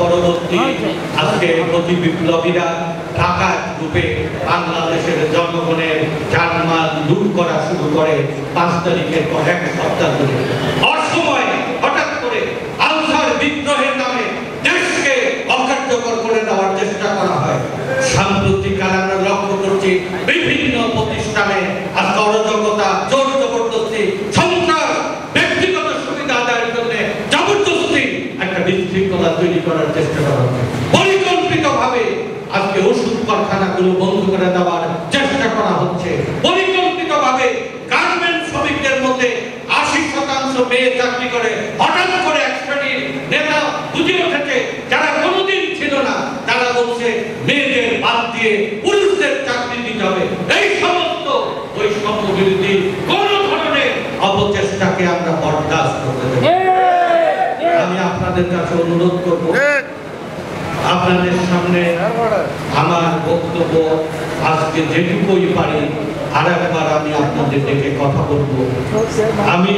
পরবর্তী আজকে প্রতি বিপ্লবীরা ঢাকার রূপে বাংলাদেশের জনগণের জানমাল লুট করা শুরু করে 5 তারিখের পর এক সপ্তাহ ধরে অসময় হঠাৎ করে আনসার বিদ্রোহের নামে দেশকে অকার্যকর করে দেওয়ার চেষ্টা করা হয়। সাম্প্রতিক কালে আমরা লক্ষ্য করছি বিভিন্ন প্রতিষ্ঠানে আজকে অরাজকতা, জোর জবরদস্তি, সন্ত্রাস, ব্যক্তিগত সুবিধা আদায়ের জন্য জবরদস্তি একটা বিশৃঙ্খলা তৈরি করার চেষ্টা করা হচ্ছে। পরিকল্পিতভাবে আজকে ওষুধ কারখানাগুলো বন্ধ করে দেওয়ার চেষ্টা করা হচ্ছে। পরিকল্পিতভাবে গার্মেন্ট শ্রমিকদের মধ্যে 80% মেয়ে চাকরি করে হঠাৎ করে এক শ্রেণীর নেতা বুঝে উঠেছে যারা কোনোদিন ছিল না, তারা বলছে মেয়েদের বাদ দিয়ে পুরুষদের চাকরি দিতে হবে। এই সমস্ত বৈষম্য বিরোধী কোন ধরনের অপচেষ্টাকে আমরা বরদাস্ত করতে দেব না। আমি আপনাদের কাছে অনুরোধ করব, আপনাদের সামনে আমার বক্তব্য আজকে যেটুকুই পারি আরেকবার আমি আপনাদের ডেকে কথা বলবো। আমি